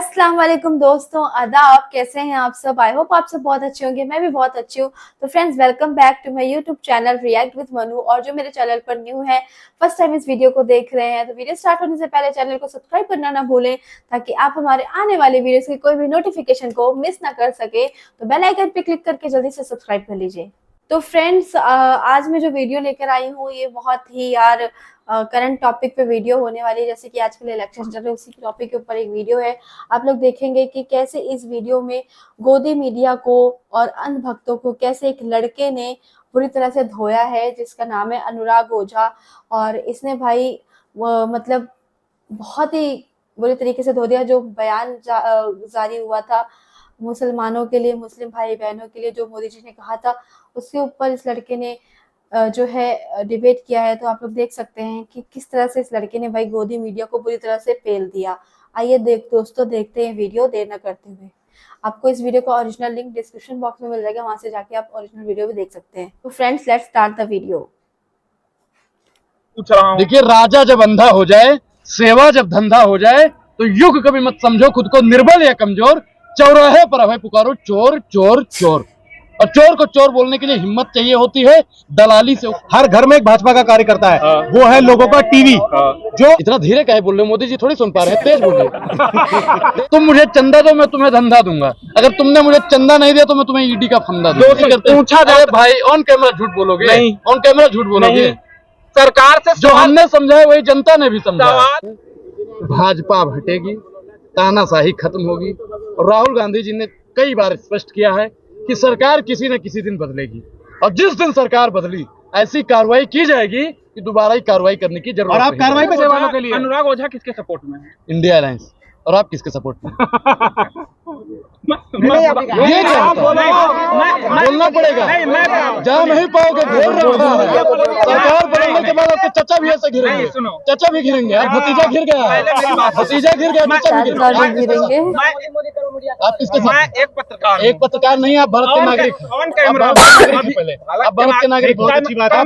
अस्सलाम वालेकुम दोस्तों, आदाब। कैसे हैं आप सब? आई होप आप सब बहुत अच्छे होंगे। मैं भी बहुत अच्छी हूँ। तो friends, welcome back to my YouTube channel react with Manu. और जो मेरे चैनल पर न्यू है, फर्स्ट टाइम इस वीडियो को देख रहे हैं, तो वीडियो स्टार्ट होने से पहले चैनल को सब्सक्राइब करना ना भूलें, ताकि आप हमारे आने वाले वीडियोस की कोई भी नोटिफिकेशन को मिस ना कर सके। तो बेल आइकन पे क्लिक करके जल्दी से सब्सक्राइब कर लीजिए। तो फ्रेंड्स, आज मैं जो वीडियो लेकर आई हूँ, ये बहुत ही यार करंट टॉपिक पे वीडियो होने वाली है। जैसे कि आजकल इलेक्शन चल रहे हैं, उसी टॉपिक के ऊपर एक वीडियो है। आप लोग देखेंगे कि कैसे इस वीडियो में गोदी मीडिया को और अंध भक्तों को कैसे एक लड़के ने बुरी तरह से धोया है, जिसका नाम है अनुराग ओझा। और इसने भाई मतलब बहुत ही बुरी तरीके से धो दिया। जो बयान जारी हुआ था मुसलमानों के लिए, मुस्लिम भाई बहनों के लिए, जो मोदी जी ने कहा था, उसके ऊपर इस लड़के ने जो है डिबेट किया है। तो आप लोग देख सकते हैं कि किस तरह से इस लड़के ने भाई गोदी मीडिया को बुरी तरह से पेल दिया। आइए दोस्तों देखते हैं वीडियो, देर न करते हुए। आपको इस वीडियो का ओरिजिनल लिंक डिस्क्रिप्शन बॉक्स में मिल जाएगा, वहां से जाके आप ओरिजिनल वीडियो भी देख सकते हैं। तो friends, let's start the video. पूछ रहा हूँ, देखिए, राजा जब अंधा हो जाए, सेवा जब धंधा हो जाए, तो युग कभी मत समझो खुद को निर्बल या कमजोर। चौराहे पर अभय पुकारो, चोर चोर चोर। और चोर को चोर बोलने के लिए हिम्मत चाहिए होती है, दलाली से। हर घर में एक भाजपा का कार्यकर्ता है, वो है लोगों का टीवी। जो इतना धीरे काहे बोल रहे हो? मोदी जी थोड़ी सुन पा रहे हैं, तेज बोलिए। तुम मुझे चंदा दो, मैं तुम्हें धंधा दूंगा। अगर तुमने मुझे चंदा नहीं दिया तो मैं तुम्हें ईडी का फंदा दूंगा। पूछा जाए भाई, ऑन कैमरा झूठ बोलोगे? नहीं। ऑन कैमरा झूठ बोलोगे? सरकार से जो हमने समझा है वही जनता ने भी समझा। भाजपा हटेगी, तानाशाही खत्म होगी। और राहुल गांधी जी ने कई बार स्पष्ट किया है कि सरकार किसी न किसी दिन बदलेगी, और जिस दिन सरकार बदली, ऐसी कार्रवाई की जाएगी कि दोबारा ही कार्रवाई करने की जरूरत। और आप कार्रवाई पे जवानों के लिए अनुराग ओझा किसके सपोर्ट में है? India alliance. और आप किसके सपोर्ट में? मैं ये क्या होता है? बोलना पड़ेगा, जहाँ नहीं पाओगे घेर रखा है। सरकार बनने के बाद आपके चचा भी ऐसे घिरेंगे, चचा भी घिरेंगे। आप भतीजा घिर गया है, भतीजा घिर गया, चचा भी गिरेंगे। आप किसके साथ? एक पत्रकार, एक पत्रकार नहीं, आप भारत के नागरिक हैं। पहले आप भारत के नागरिक। बहुत अच्छी बात है।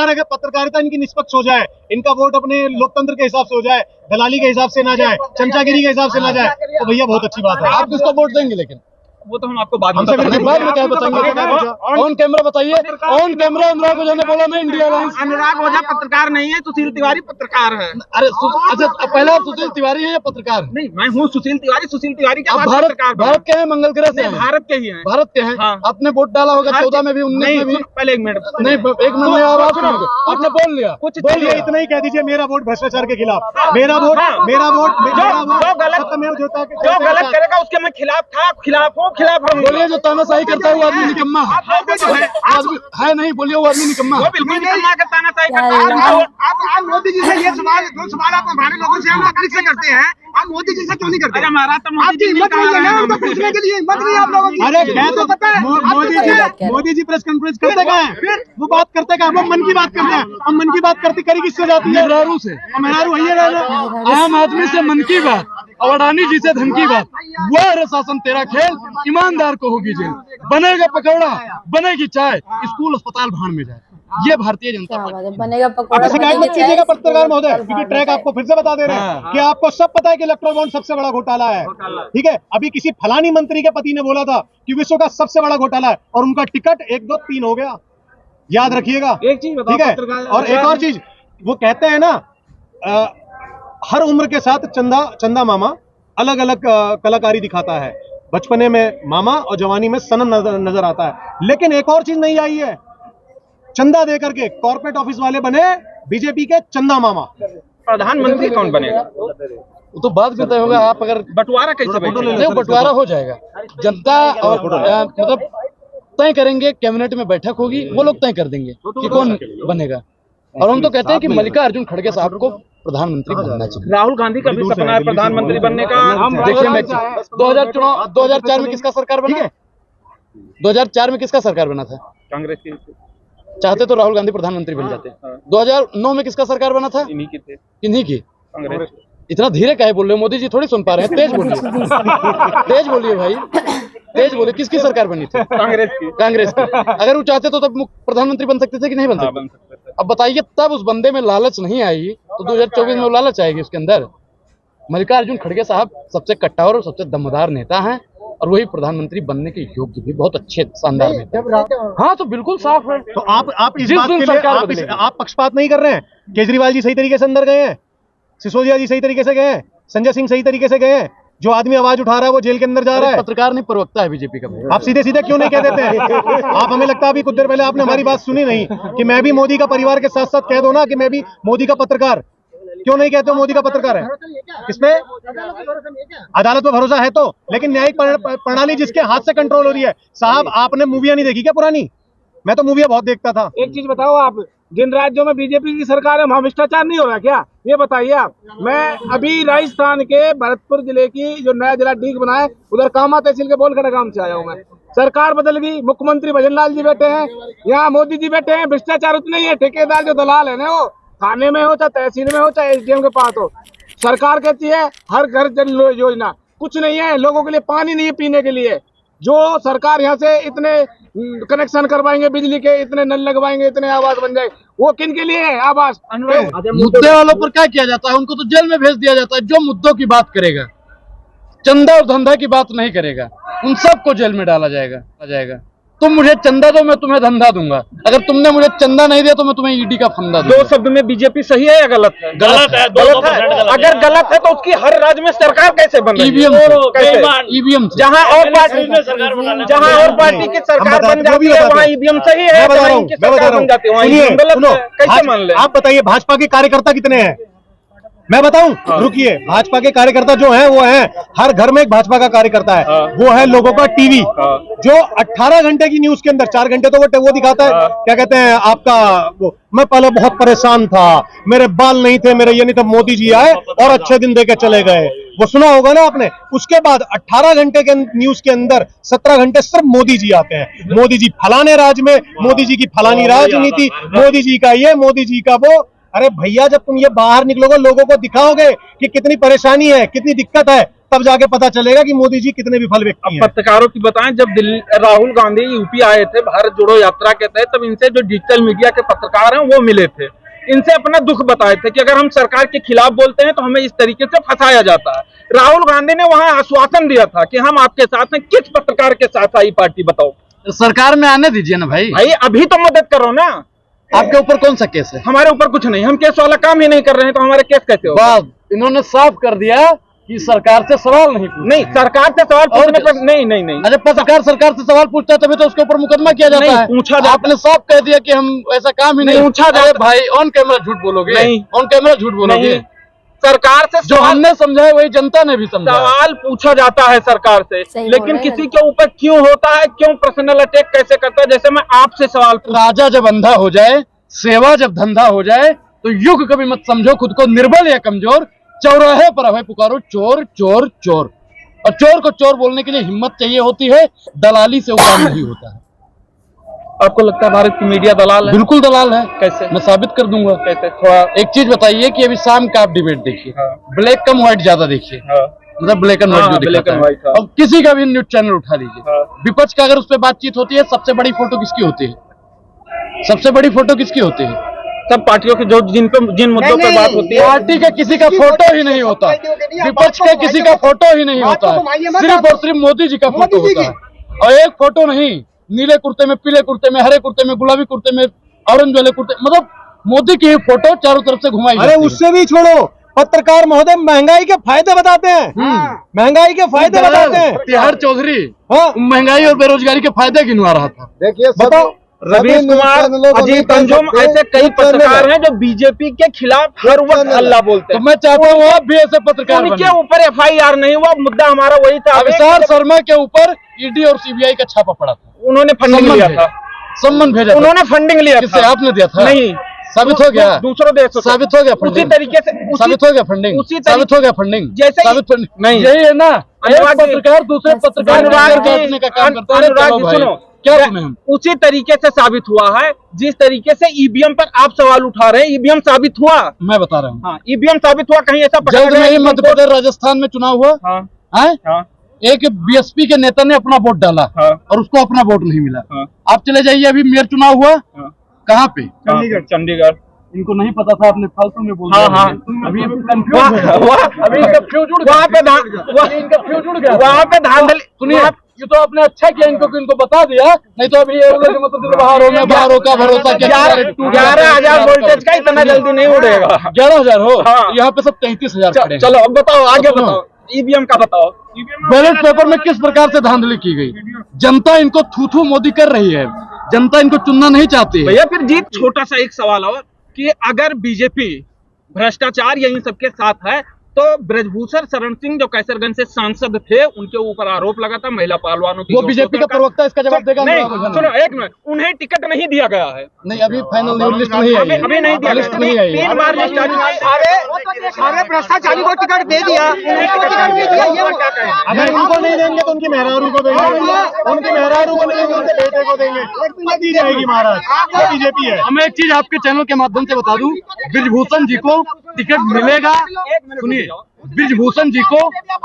अगर पत्रकारिता इनकी निष्पक्ष हो जाए, इनका वोट अपने लोकतंत्र के हिसाब से हो जाए, दलाली के हिसाब से ना जाए, चमचागिरी के हिसाब से ना जाए, तो भैया बहुत अच्छी बात है। आप किसको वोट देंगे? लेकिन वो तो हम आपको बाद में बाद में क्या बताएंगे? ऑन कैमरा बताइए। ऑन कैमरा अनुराग ओझा ने बोला मैं इंडिया अलायंस। अनुराग ओझा पत्रकार नहीं है, सुशील तिवारी पत्रकार है। अरे अच्छा, पहले आप सुशील तिवारी हैं या पत्रकार? नहीं, मैं हूँ सुशील तिवारी। सुशील तिवारी क्या आप भारत के हैं, मंगल ग्रह से हैं? भारत के ही हैं। भारत के हैं। आपने वोट डाला होगा 14 में भी, 19 में भी। पहले एक मिनट नहीं, एक मिनट में आवाज सुनोगे। आपने बोल लिया, कुछ बोलिए, इतना ही कह दीजिए, मेरा वोट भ्रष्टाचार के खिलाफ, मेरा वोट जो गलत करेगा उसके मैं खिलाफ था, खिलाफ हूँ, खिलाफ रहूंगा। बोलिए, जो तानाशाही करता है वो आदमी निकम्मा है। नहीं बोलिए, वो आदमी निकम्मा है। बिल्कुल निकम्मा का तानाशाही करता है। आप मोदी जी से ये सवाल, दो सवाल आप हमारे लोगों से, हम नागरिक से करते हैं, आप मोदी जी से क्यों नहीं करते? हमारा तो आपकी हिम्मत नहीं है ना उनको पूछने के लिए, हिम्मत नहीं आप लोगों की। अरे मैं तो पता है, मोदी जी प्रेस कॉन्फ्रेंस करते गए हैं, फिर वो बात करते गए, वो मन की बात करते हैं। हम मन की बात करते करी किससे जाती है? मेहरारू से। मेहरारू वही है, आम आदमी से मन की बात, और अडानी जी से धन की बात। वो है शासन तेरा खेल, ईमानदार को होगी जेल। बनेगा पकौड़ा, बनेगी चाय, स्कूल अस्पताल भाड़ में जाए। ये भारतीय जनता पार्टी बनेगा पकौड़ा। शिकायत मत कीजिएगा पत्रकार महोदय, क्योंकि ट्रैक आपको फिर से बता दे रहे हैं कि आपको सब पता है कि इलेक्ट्रोल बॉन्ड सबसे बड़ा घोटाला है। ठीक है, अभी किसी फलानी मंत्री के पति ने बोला था कि विश्व का सबसे बड़ा घोटाला है, और उनका टिकट 1 2 3 हो गया। याद रखिएगा। एक चीज बताओ, ठीक है, और एक और चीज, वो कहते हैं ना, हर उम्र के साथ चंदा मामा अलग अलग कलाकारी दिखाता है। बचपने में मामा और जवानी में सनम नजर आता है। लेकिन एक और चीज नहीं आई है, चंदा दे करके कॉर्पोरेट ऑफिस वाले बने बीजेपी के चंदा मामा। प्रधानमंत्री कौन बनेगा वो तो बाद में तय होगा। आप अगर बंटवारा कैसे नहीं, बंटवारा हो जाएगा। जनता और मतलब तय करेंगे, कैबिनेट में बैठक होगी, वो लोग तय कर देंगे कि कौन बनेगा। और हम तो कहते हैं कि मल्लिकार्जुन खड़गे साहब को प्रधानमंत्री बनना चाहिए। राहुल गांधी का भी सपना है प्रधानमंत्री बनने का। देखिए, मैं 2004 में किसका सरकार बना? 2004 में किसका सरकार बना था? कांग्रेस की। चाहते तो राहुल गांधी प्रधानमंत्री बन जाते। 2009 में किसका सरकार बना था? इन्हीं की थे। इन्हीं की। कांग्रेस। इतना धीरे काहे बोल रहे हो? मोदी जी थोड़ी सुन पा रहे हैं, तेज बोलिए। तेज बोलिए भाई, तेज बोलिए। किसकी सरकार बनी थी? कांग्रेस की। कांग्रेस की। अगर वो चाहते तो तब प्रधानमंत्री बन सकते थे कि नहीं बन सकते? अब बताइए, तब उस बंदे में लालच नहीं आई तो 2024 में वो लालच आएगी उसके अंदर? मल्लिकार्जुन खड़गे साहब सबसे कट्टर और सबसे दमदार नेता हैं और वही प्रधानमंत्री बनने के योग्य भी, बहुत अच्छे शानदार नेता। हाँ तो बिल्कुल साफ है। तो आप इस जिस बात दिन के लिए सरकार आप बदलेगी। आप पक्षपात नहीं कर रहे हैं। केजरीवाल जी सही तरीके से अंदर गए हैं, सिसोदिया जी सही तरीके से गए हैं, संजय सिंह सही तरीके से गए हैं। जो आदमी आवाज उठा रहा है वो जेल के अंदर जा रहा है। पत्रकार नहीं, प्रवक्ता है बीजेपी का। आप सीधे सीधे क्यों नहीं कह देते हैं? आप हमें लगता है अभी कुछ देर पहले आपने हमारी बात सुनी नहीं कि मैं भी मोदी का परिवार के साथ साथ कह दो ना कि मैं भी मोदी का पत्रकार। क्यों नहीं कहते हो मोदी का पत्रकार है? किसमें अदालत में भरोसा है तो, लेकिन न्यायिक प्रणाली जिसके हाथ से कंट्रोल हो रही है। साहब आपने मूवियां नहीं देखी क्या पुरानी? मैं तो मूवियां बहुत देखता था। एक चीज बताओ, आप जिन राज्यों में बीजेपी की सरकार है वहाँ भ्रष्टाचार नहीं हो रहा क्या? ये बताइए आप। मैं अभी राजस्थान के भरतपुर जिले की जो नया जिला डीग बना है उधर कामा तहसील के बोलखड़ा गांव से आया हूँ मैं। सरकार बदल गई, मुख्यमंत्री भजन लाल जी बैठे हैं, यहाँ मोदी जी बैठे हैं। भ्रष्टाचार उतना ही है, ठेकेदार जो दलाल है ना वो थाने में हो चाहे तहसील में हो चाहे एसडीएम के पास हो। सरकार कहती है हर घर जल योजना, कुछ नहीं है। लोगों के लिए पानी नहीं है पीने के लिए। जो सरकार यहाँ से इतने कनेक्शन करवाएंगे बिजली के, इतने नल लगवाएंगे, इतने आवास बन जाए, वो किन के लिए है आवास? मुद्दे वालों पर क्या किया जाता है? उनको तो जेल में भेज दिया जाता है। जो मुद्दों की बात करेगा, चंदा और धंधा की बात नहीं करेगा, उन सबको जेल में डाला जाएगा। तुम मुझे चंदा दो, मैं तुम्हें धंधा दूंगा। अगर तुमने मुझे चंदा नहीं दिया तो मैं तुम्हें ईडी का फंदा दूंगा। दो शब्द में बीजेपी सही है या गलत है? गलत है। गलत है। अगर गलत है तो उसकी हर राज्य में सरकार कैसे बन रही है? ईवीएम जहाँ और पार्टी की सरकार बन जाती है वहाँ ईवीएम सही है, मैं बता रहा जहाँ हूँ, इनकी मैं बता सरकार रहा बन जाती है हूँ। वहाँ सुनिए, ईवीएम गलत सुनो, है। कैसे मान ले? आप बताइए भाजपा के कार्यकर्ता कितने हैं? मैं बताऊं? रुकिए, भाजपा के कार्यकर्ता जो हैं वो हैं, हर घर में एक भाजपा का कार्यकर्ता है। वो है लोगों का टीवी, जो 18 घंटे की न्यूज के अंदर 4 घंटे तो वो दिखाता है। क्या कहते हैं आपका वो, मैं पहले बहुत परेशान था, मेरे बाल नहीं थे, मेरे ये नहीं था, मोदी जी आए और अच्छे दिन देके चले गए। वो सुना होगा ना आपने। उसके बाद 18 घंटे के न्यूज के अंदर 17 घंटे सिर्फ मोदी जी आते हैं। मोदी जी फलाने राज्य में, मोदी जी की फलानी राजनीति, मोदी जी का ये, मोदी जी का वो। अरे भैया, जब तुम ये बाहर निकलोगे, लोगों को दिखाओगे कि कितनी परेशानी है, कितनी दिक्कत है, तब जाके पता चलेगा कि मोदी जी कितने विफल व्यक्ति हैं। पत्रकारों की बताएं, जब राहुल गांधी यूपी आए थे भारत जोड़ो यात्रा के तहत, तब इनसे जो डिजिटल मीडिया के पत्रकार हैं वो मिले थे। इनसे अपना दुख बताए थे कि अगर हम सरकार के खिलाफ बोलते हैं तो हमें इस तरीके से फंसाया जाता है। राहुल गांधी ने वहां आश्वासन दिया था कि हम आपके साथ हैं। किस पत्रकार के साथ आई पार्टी बताओ? सरकार में आने दीजिए ना भाई। अभी तो मदद करो ना। आपके ऊपर कौन सा केस है? हमारे ऊपर कुछ नहीं, हम केस वाला काम ही नहीं कर रहे हैं तो हमारे केस कैसे हो? इन्होंने साफ कर दिया कि सरकार से सवाल नहीं सरकार से सवाल पूछने पर नहीं। अरे पत्रकार सरकार से सवाल पूछता है तभी तो उसके ऊपर मुकदमा किया जाता है। पूछा जाता। आपने साफ कह दिया कि हम ऐसा काम ही नहीं पूछा जाता। भाई ऑन कैमरा झूठ बोलोगे? नहीं। ऑन कैमरा झूठ बोलोगे? सरकार से जो हमने समझा है वही जनता ने भी समझा। सवाल पूछा जाता है सरकार से, लेकिन किसी के ऊपर क्यों होता है, क्यों पर्सनल अटैक कैसे करता है? जैसे मैं आपसे सवाल राजा जब अंधा हो जाए, सेवा जब धंधा हो जाए, तो युग कभी मत समझो खुद को निर्बल या कमजोर। चौराहे पर अभय पुकारो चोर चोर चोर। और चोर को चोर बोलने के लिए हिम्मत चाहिए होती है, दलाली से वो काम नहीं होता है। आपको लगता है भारत की मीडिया दलाल है? बिल्कुल दलाल है। कैसे? मैं साबित कर दूंगा। कैसे? थोड़ा एक चीज बताइए कि अभी शाम का आप डिबेट देखिए, ब्लैक कम व्हाइट ज्यादा देखिए, मतलब ब्लैक एंड व्हाइट जो दिखाता है। और किसी का भी न्यूज चैनल उठा लीजिए, विपक्ष का अगर उस पर बातचीत होती है, सबसे बड़ी फोटो किसकी होती है? सबसे बड़ी फोटो किसकी होती है? सब पार्टियों की जो जिन मुद्दों पर बात होती है, पार्टी का किसी का फोटो ही नहीं होता, विपक्ष का किसी का फोटो ही नहीं होता है, सिर्फ और सिर्फ मोदी जी का फोटो होता है। और एक फोटो नहीं, नीले कुर्ते में, पीले कुर्ते में, हरे कुर्ते में, गुलाबी कुर्ते में, ऑरेंज वाले कुर्ते, मतलब मोदी की फोटो चारों तरफ से घुमाई। अरे उससे भी छोड़ो, पत्रकार महोदय महंगाई के फायदे बताते हैं। महंगाई के फायदे बताते हैं। तिहाड़ चौधरी महंगाई और बेरोजगारी के फायदे गिनवा रहा था। देखिए बताओ, रवीश कुमार, अजीत अंजुम, ऐसे कई पत्रकार हैं जो बीजेपी के खिलाफ हर वक्त हल्ला बोलते हैं। तो मैं चाहता हूँ आप भी ऐसे पत्रकार बनें। उनके ऊपर एफआईआर नहीं हुआ, मुद्दा हमारा वही था। अविसार शर्मा के ऊपर ईडी और सीबीआई का छापा पड़ा था, उन्होंने फंडिंग लिया था, सम्मन भेजा, उन्होंने फंडिंग लिया किससे? था। आपने दिया था? नहीं, साबित हो गया, दूसरों देशों से साबित हो गया उसी फंडिंग, तरीके से साबित हो गया फंडिंग, साबित हो गया फंडिंग, जैसे साबित फंडिंग नहीं, यही है ना। एक अनुराग जी, पत्रकार दूसरे पत्रकार अनुराग का काम करता है। अनुराग जी सुनो, क्या सुने हम? उसी तरीके से साबित हुआ है जिस तरीके से ईवीएम पर आप सवाल उठा रहे हैं। ईवीएम साबित हुआ, मैं बता रहा हूँ। हाँ, ईवीएम साबित हुआ। कहीं ऐसा जल्द में ही मध्य प्रदेश राजस्थान में चुनाव हुआ, हाँ, एक बीएसपी के नेता ने अपना वोट डाला और उसको अपना वोट नहीं मिला। आप चले जाइए, अभी मेयर चुनाव हुआ, कहाँ पे? चंडीगढ़। इनको नहीं पता था, आपने फालतू में बोल हाँ, दिया। हाँ। अभी अभी इनका फ्यूज उड़ गया। वहाँ पे इनका फ्यूज उड़ गया। वहाँ पे धांधली सुनिए, ये तो आपने अच्छा किया इनको बता दिया, नहीं तो अभी ये बोले कि मतलब बाहरों का भरोसा क्या। 11,000 वोल्टेज का इतना जल्दी नहीं उड़ेगा। 11,000 हो, हाँ। यहाँ पे सब 33,000 खड़े हैं। चलो अब बताओ, आगे सुनो। बताओ, ईवीएम का बताओ। बैलेट पेपर में किस प्रकार से धांधली की गई। जनता इनको थू थू मोदी कर रही है, जनता इनको चुनना नहीं चाहती है। भैया फिर जीत, छोटा सा एक सवाल और कि अगर बीजेपी भ्रष्टाचार यही सबके साथ है तो ब्रजभूषण शरण सिंह जो कैसरगंज से सांसद थे उनके ऊपर आरोप लगा था महिला पहलवानों की। वो बीजेपी का प्रवक्ता इसका जवाब देगा। नहीं, सुनो एक मिनट, उन्हें टिकट नहीं दिया गया है। नहीं, अभी फाइनल लिस्ट नहीं आई है। अभी नहीं दिया लिस्ट नहीं आई है। 3 बार लिस्ट सारे भ्रष्टाचारी को टिकट दे दिया, उन्हें टिकट नहीं दिया, ये वो क्या कहें? अगर इनको नहीं देंगे तो उनकी मेहरारू को देंगे, उनकी मेहरारू को नहीं देंगे उनके बेटे को देंगे, दी जाएगी महाराज। ये बीजेपी है। मैं एक चीज आपके चैनल के माध्यम से बता दूं, ब्रिजभूषण जी को टिकट मिलेगा। सुनिए, ब्रिजभूषण जी को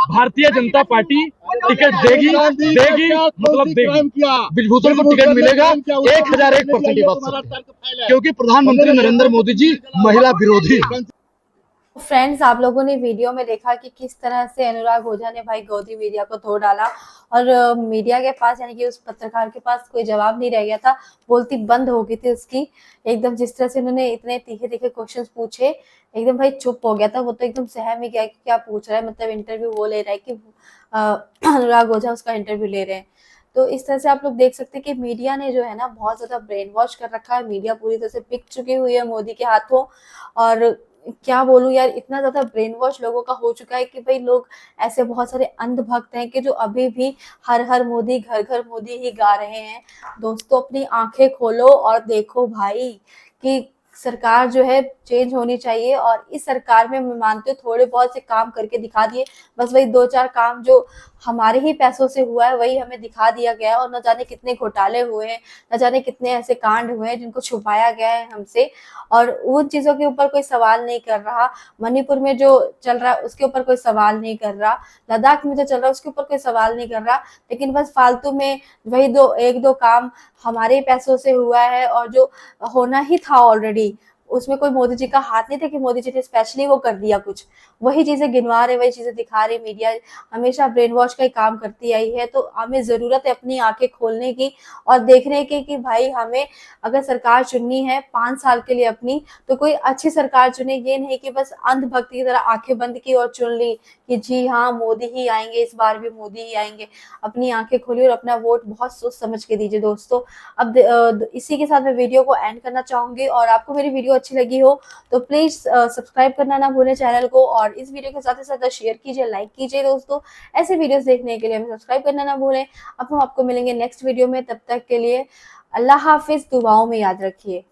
भारतीय जनता पार्टी टिकट देगी मतलब देगी। ब्रिजभूषण को टिकट मिलेगा 1001% ये बात सत्य है। क्योंकि प्रधानमंत्री नरेंद्र मोदी जी महिला विरोधी। फ्रेंड्स, आप लोगों ने वीडियो में देखा कि किस तरह से अनुराग ओझा ने भाई गोदी मीडिया को तोड़ डाला और मीडिया के पास यानी कि उस पत्रकार के पास कोई जवाब नहीं रह गया था, बोलती बंद हो गई थी उसकी। एकदम जिस तरह से उन्होंने इतने तीखे तीखे क्वेश्चंस पूछे, एकदम भाई चुप हो गया था वो तो, एकदम सहम ही गया कि क्या पूछ रहा है, मतलब इंटरव्यू वो ले रहा है कि अनुराग ओझा उसका इंटरव्यू ले रहे हैं। तो इस तरह से आप लोग देख सकते हैं कि मीडिया ने जो है ना बहुत ज्यादा ब्रेन वॉश कर रखा है। मीडिया पूरी तरह से बिक चुकी हुई है मोदी के हाथों। और क्या बोलूं यार, इतना ज्यादा ब्रेन वॉश लोगों का हो चुका है कि भाई लोग ऐसे बहुत सारे अंधभक्त हैं कि जो अभी भी हर हर मोदी घर घर मोदी ही गा रहे हैं। दोस्तों, अपनी आंखें खोलो और देखो भाई कि सरकार जो है चेंज होनी चाहिए। और इस सरकार में मैं मानती हूँ थोड़े बहुत से काम करके दिखा दिए, बस वही 2-4 काम जो हमारे ही पैसों से हुआ है वही हमें दिखा दिया गया है। और न जाने कितने घोटाले हुए हैं, न जाने कितने ऐसे कांड हुए हैं जिनको छुपाया गया है हमसे, और उन चीजों के ऊपर कोई सवाल नहीं कर रहा। मणिपुर में जो चल रहा है उसके ऊपर कोई सवाल नहीं कर रहा, लद्दाख में जो चल रहा है उसके ऊपर कोई सवाल नहीं कर रहा, लेकिन बस फालतू में वही 1-2 काम हमारे पैसों से हुआ है और जो होना ही था ऑलरेडी, उसमें कोई मोदी जी का हाथ नहीं था कि मोदी जी ने स्पेशली वो कर दिया कुछ। वही चीजें गिनवा रहे, वही चीजें दिखा रहे। मीडिया हमेशा ब्रेन वॉश का ही काम करती आई है। तो हमें जरूरत है अपनी आंखें खोलने की और देखने की कि भाई हमें अगर सरकार चुननी है 5 साल के लिए अपनी, तो कोई अच्छी सरकार चुने। ये नहीं कि बस अंधभक्ति की तरह आंखें बंद की और चुन ली कि जी हाँ मोदी ही आएंगे, इस बार भी मोदी ही आएंगे। अपनी आंखें खोलिए और अपना वोट बहुत सोच समझ के दीजिए दोस्तों। अब इसी के साथ मैं वीडियो को एंड करना चाहूंगी। और आपको मेरी वीडियो अच्छी लगी हो तो प्लीज सब्सक्राइब करना ना भूलें चैनल को, और इस वीडियो के साथ ही साथ शेयर कीजिए, लाइक कीजिए दोस्तों। ऐसे वीडियोस देखने के लिए हमें सब्सक्राइब करना ना भूलें। अब हम आपको मिलेंगे नेक्स्ट वीडियो में, तब तक के लिए अल्लाह हाफिज, दुआओं में याद रखिए।